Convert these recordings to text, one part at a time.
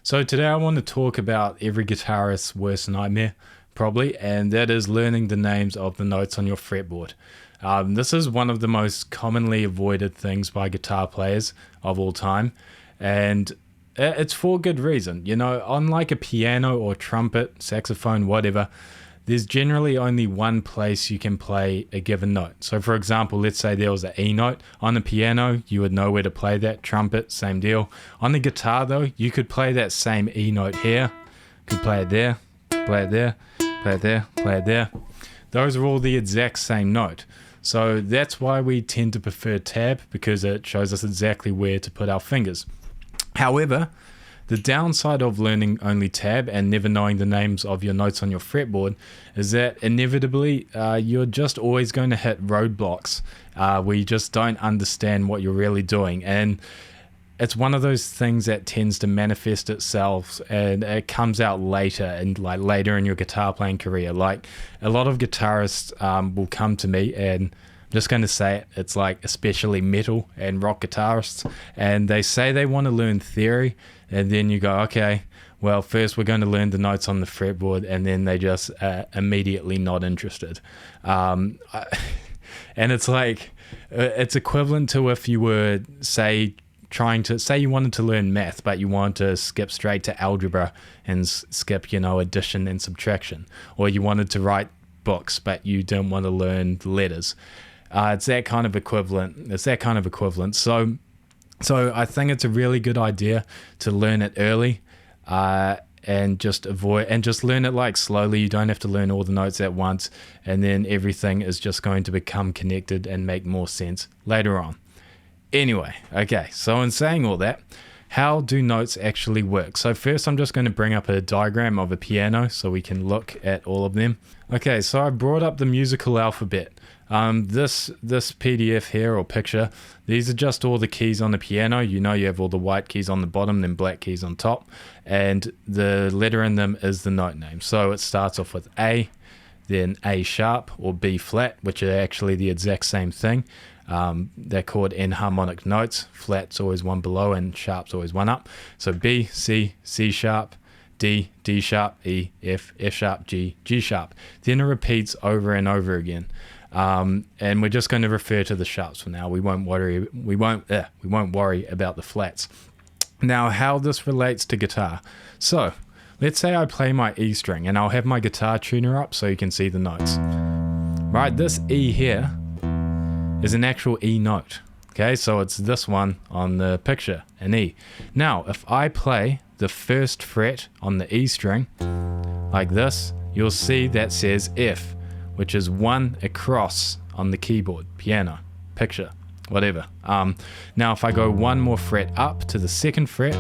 So today I want to talk about every guitarist's worst nightmare, probably, and that is learning the names of the notes on your fretboard. This is one of the most commonly avoided things by guitar players of all time, and it's for good reason. You know, unlike a piano or trumpet, saxophone, whatever, there's generally only one place you can play a given note. So for example, let's say there was an E note. On the piano, you would know where to play that. Trumpet, same deal. On the guitar though, you could play that same E note here. Could play it there, play it there, play it there, play it there. Those are all the exact same note. So that's why we tend to prefer tab, because it shows us exactly where to put our fingers. However, the downside of learning only tab and never knowing the names of your notes on your fretboard is that inevitably you're just always going to hit roadblocks where you just don't understand what you're really doing. And it's one of those things that tends to manifest itself, and it comes out later and later in your guitar playing career. Like a lot of guitarists will come to me, and I'm just going to say it, it's like especially metal and rock guitarists, and they say they want to learn theory, and then you go, okay, well, first we're going to learn the notes on the fretboard, and then they just immediately not interested. And it's like, it's equivalent to if you were, say you wanted to learn math, but you wanted to skip straight to algebra and skip, addition and subtraction, or you wanted to write books, but you didn't want to learn letters. It's that kind of equivalent. So I think it's a really good idea to learn it early, and just learn it slowly. You don't have to learn all the notes at once, and then everything is just going to become connected and make more sense later on. Anyway, okay, so in saying all that, how do notes actually work? So first I'm just going to bring up a diagram of a piano so we can look at all of them. Okay, so I brought up the musical alphabet. This PDF here, or picture, these are just all the keys on the piano. You have all the white keys on the bottom, then black keys on top, and the letter in them is the note name. So it starts off with A, then A sharp or B flat, which are actually the exact same thing. They're called enharmonic notes. Flat's always one below and sharp's always one up. So B, C, C sharp, D, D sharp, E, F, F sharp, G, G sharp. Then it repeats over and over again. And we're just going to refer to the sharps for now. We won't worry about the flats. Now, how this relates to guitar. So let's say I play my E string, and I'll have my guitar tuner up so you can see the notes. Right, this E here is an actual E note. Okay, so it's this one on the picture, an E. Now, if I play the first fret on the E string like this, you'll see that says F, which is one across on the keyboard, piano, picture, whatever. Now, if I go one more fret up to the second fret,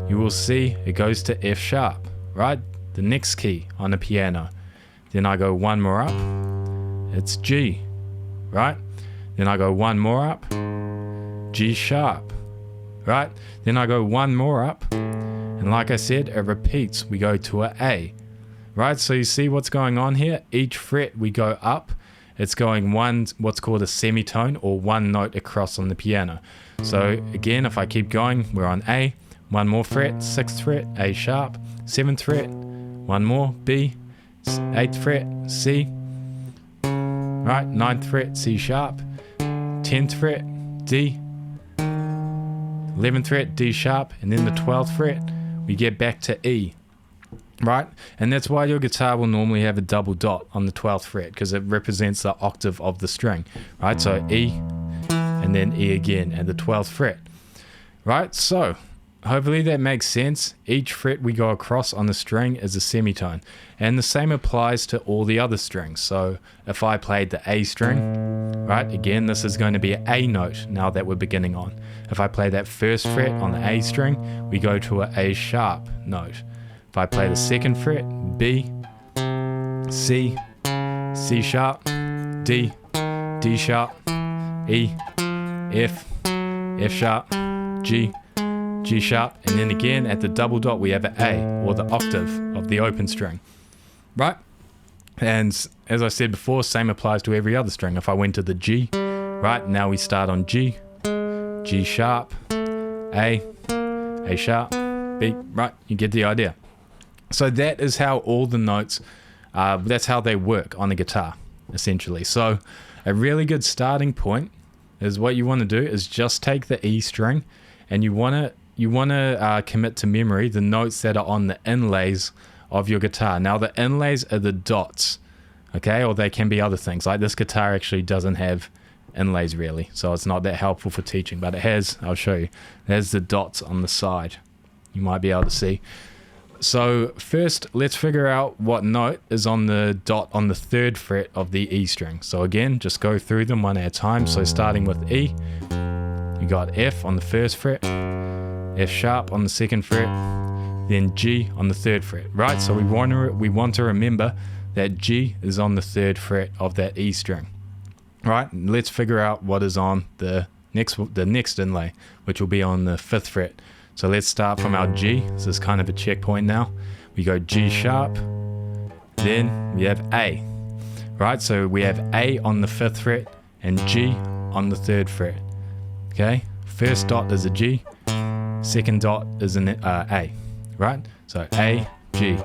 you will see it goes to F sharp, right? The next key on the piano. Then I go one more up, it's G, right? Then I go one more up, G sharp, right? Then I go one more up, and like I said, it repeats. We go to a A, right? So you see what's going on here? Each fret we go up, it's going what's called a semitone, or one note across on the piano. So again, if I keep going, we're on A, one more fret, 6th fret, A sharp, 7th fret, one more, B, 8th fret, C, right? 9th fret, C sharp, 10th fret, D, 11th fret, D sharp, and then the 12th fret, we get back to E, right? And that's why your guitar will normally have a double dot on the 12th fret, because it represents the octave of the string, right? So E, and then E again at the 12th fret, right? So hopefully that makes sense. Each fret we go across on the string is a semitone, and the same applies to all the other strings. So if I played the A string, right, again, this is going to be an A note now that we're beginning on. If I play that first fret on the A string, we go to an A sharp note. If I play the second fret, B, C, C sharp, D, D sharp, E, F, F sharp, G, G sharp, and then again at the double dot we have an A, or the octave of the open string, right? And as I said before, same applies to every other string. If I went to the G, right, now we start on G, G sharp, A sharp, B, right? You get the idea. So that is how all the notes, that's how they work on a guitar, essentially. So a really good starting point is what you want to do is just take the E string, and you want to commit to memory the notes that are on the inlays of your guitar. Now the inlays are the dots, okay, or they can be other things. Like this guitar actually doesn't have inlays really, so it's not that helpful for teaching, but it has, I'll show you, there's the dots on the side, you might be able to see. So first let's figure out what note is on the dot on the 3rd fret of the E string. So again, just go through them one at a time. So starting with E, you got F on the 1st fret, F sharp on the 2nd fret, then G on the 3rd fret, right? So we want to remember that G is on the 3rd fret of that E string, right? Let's figure out what is on the next inlay, which will be on the 5th fret. So let's start from our G. This is kind of a checkpoint now. We go G sharp, then we have A, right? So we have A on the 5th fret and G on the 3rd fret, okay? First dot is a G, second dot is an A, right? So A, G,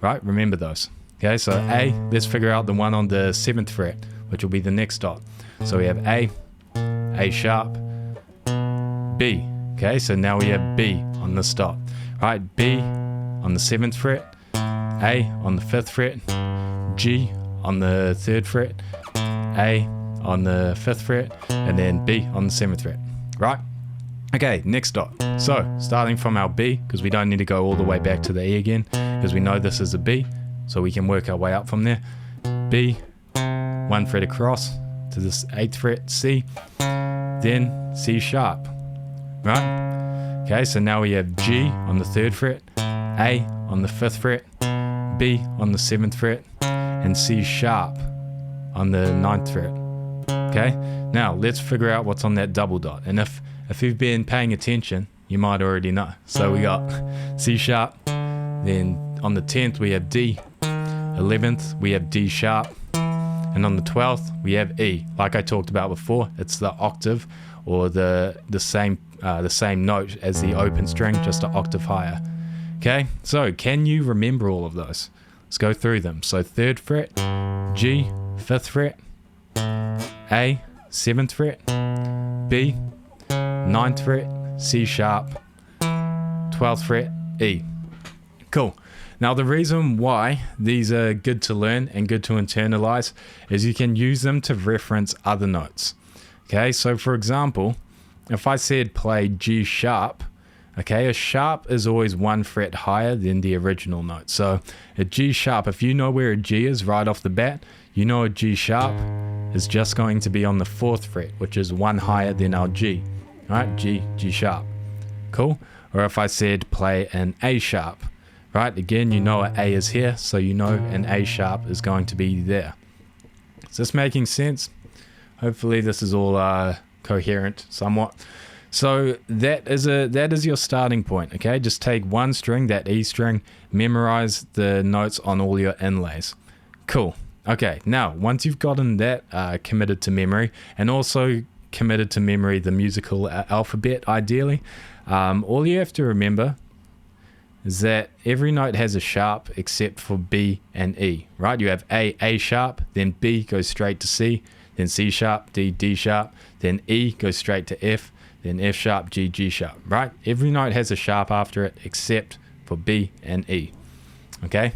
right? Remember those. Okay, so A, let's figure out the one on the 7th fret, which will be the next dot. So we have A sharp, B. Okay, so now we have B on this dot, right? B on the 7th fret, A on the 5th fret, G on the 3rd fret, A on the 5th fret, and then B on the 7th fret, right? Okay, next dot. So starting from our B, because we don't need to go all the way back to the E again, because we know this is a B, so we can work our way up from there. B, 1 fret across to this 8th fret, C, then C sharp, right? Okay, so now we have G on the 3rd fret, A on the 5th fret, B on the 7th fret, and C sharp on the 9th fret. Okay, now let's figure out what's on that double dot. And if you've been paying attention, you might already know. So we got C sharp, then on the 10th we have D, 11th we have D sharp, and on the 12th we have E. Like I talked about before, it's the octave or the same note as the open string, just an octave higher. Okay, so can you remember all of those? Let's go through them. So 3rd fret, G, 5th fret, A, 7th fret, B, 9th fret, C sharp, 12th fret, E. Cool. Now the reason why these are good to learn and good to internalize is you can use them to reference other notes. Okay, so for example, if I said play G sharp, okay, a sharp is always 1 fret higher than the original note. So a G sharp, if you know where a G is right off the bat, you know a G sharp is just going to be on the 4th fret, which is 1 higher than our G. Right, G sharp. Cool. Or if I said play an A sharp, right, again, you know an A is here, so you know an A sharp is going to be there. Is this making sense? Hopefully this is all coherent somewhat. So that is your starting point. Okay, just take one string, that E string, memorize the notes on all your inlays. Cool. Okay, now once you've gotten that committed to memory, and also committed to memory the musical alphabet ideally, all you have to remember is that every note has a sharp except for B and E, right? You have A sharp, then B goes straight to C, then C sharp, D sharp, then E goes straight to F, then F sharp, G sharp, right? Every note has a sharp after it except for B and E, okay?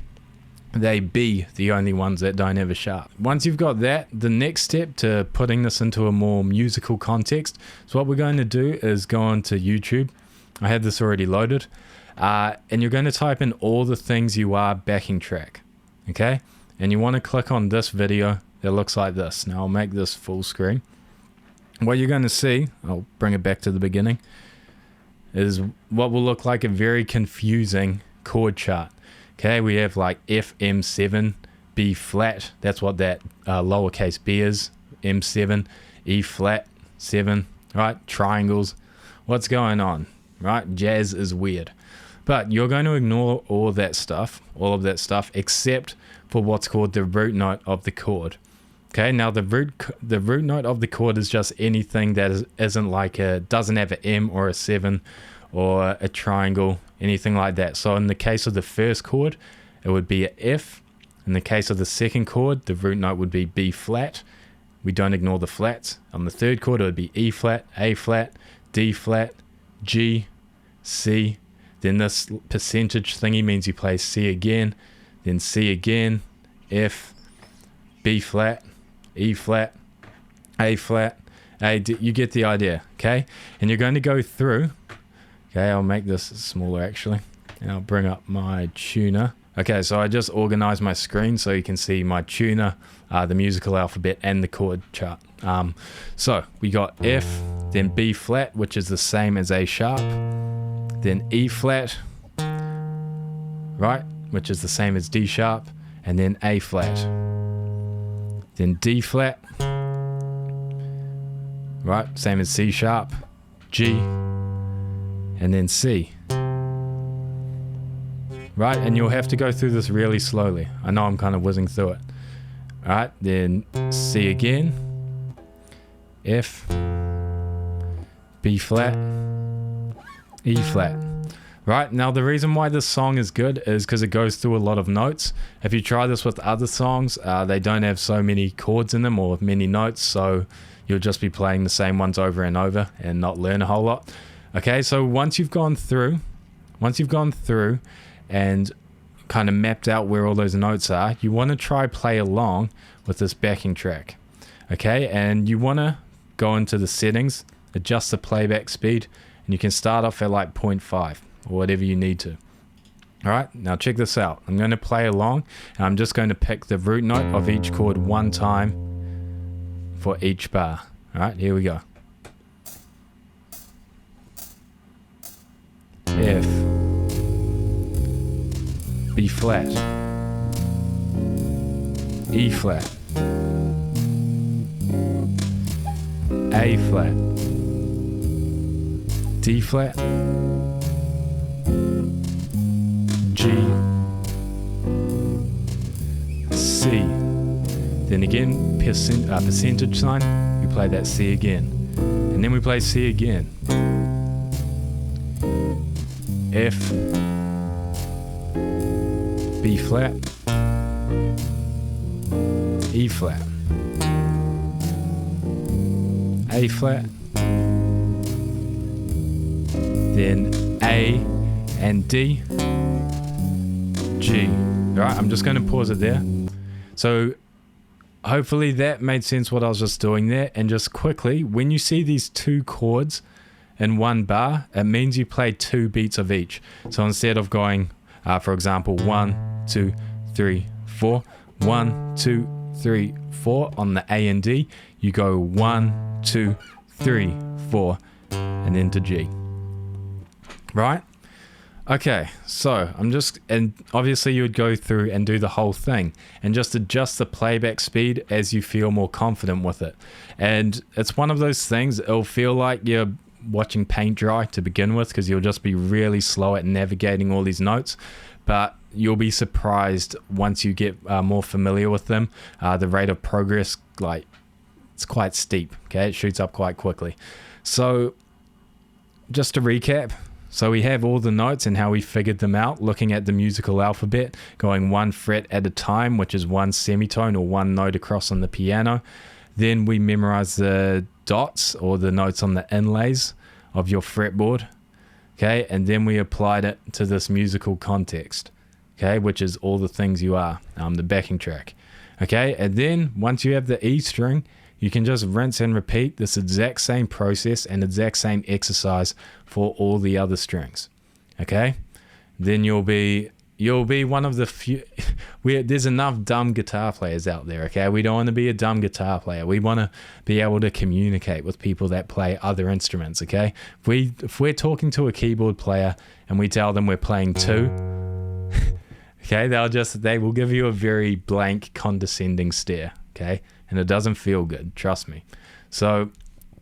They be the only ones that don't have a sharp. Once you've got that, the next step to putting this into a more musical context, so what we're going to do is go onto YouTube. I have this already loaded. And you're going to type in all the things you are backing track, okay? And you want to click on this video that looks like this. Now I'll make this full screen. What you're going to see, I'll bring it back to the beginning, is what will look like a very confusing chord chart. Okay, we have like F, M7, B flat, that's what that lowercase b is, M7, E flat, 7, right? Triangles, what's going on, right? Jazz is weird. But you're going to ignore all of that stuff, except for what's called the root note of the chord. Okay, now the root note of the chord is just anything that isn't like doesn't have an M or a 7 or a triangle, anything like that. So in the case of the first chord, it would be an F. In the case of the second chord, the root note would be B flat. We don't ignore the flats. On the third chord, it would be E flat, A flat, D flat, G, C. Then this percentage thingy means you play C again, then C again, F, B flat, E flat, A flat, A, D. You get the idea, okay? And you're going to go through. Okay, I'll make this smaller actually. And I'll bring up my tuner. Okay, so I just organized my screen so you can see my tuner, the musical alphabet, and the chord chart. So we got F, then B flat, which is the same as A sharp, then E flat, right, which is the same as D sharp, and then A flat, then D flat, right, same as C sharp, G, and then C. Right, and you'll have to go through this really slowly. I know I'm kind of whizzing through it. All right, then C again, F, B flat, E flat. Right, now the reason why this song is good is because it goes through a lot of notes. If you try this with other songs, they don't have so many chords in them or many notes, so you'll just be playing the same ones over and over and not learn a whole lot. Okay, so once you've gone through and kind of mapped out where all those notes are, you want to try play along with this backing track. Okay, and you want to go into the settings, adjust the playback speed, and you can start off at like 0.5 or whatever you need to. All right, now check this out. I'm going to play along, and I'm just going to pick the root note of each chord one time for each bar. All right, here we go. F, B flat, E flat, A flat, D flat, G, C. Then again, percentage sign, we play that C again. And then we play C again. F, B flat, E flat, A flat, then A and D, G. Alright, I'm just going to pause it there. So hopefully that made sense what I was just doing there. And just quickly, when you see these two chords in one bar, it means you play 2 beats of each. So instead of going, for example, 1, 2, 3, 4, 1, 2, 3, 4 on the A and D, you go 1, 2, 3, 4, and then to G. Right? Okay, so and obviously you would go through and do the whole thing and just adjust the playback speed as you feel more confident with it. And it's one of those things, it'll feel like you're watching paint dry to begin with, because you'll just be really slow at navigating all these notes, but you'll be surprised once you get more familiar with them. The rate of progress, like, it's quite steep. Okay, it shoots up quite quickly. So just to recap, so we have all the notes and how we figured them out, looking at the musical alphabet, going 1 fret at a time, which is 1 semitone or 1 note across on the piano. Then we memorize the dots or the notes on the inlays of your fretboard. Okay, and then we applied it to this musical context, okay, which is all the things you are, the backing track. Okay, and then once you have the E string, you can just rinse and repeat this exact same process and exact same exercise for all the other strings. Okay, then you'll be one of the few. There's enough dumb guitar players out there. Okay, we don't want to be a dumb guitar player. We want to be able to communicate with people that play other instruments. Okay, if we're talking to a keyboard player and we tell them we're playing 2, okay, they will give you a very blank, condescending stare. Okay, and it doesn't feel good, trust me. So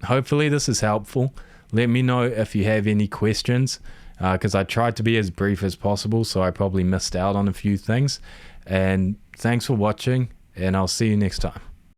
hopefully this is helpful. Let me know if you have any questions, because I tried to be as brief as possible, so I probably missed out on a few things. And thanks for watching, and I'll see you next time.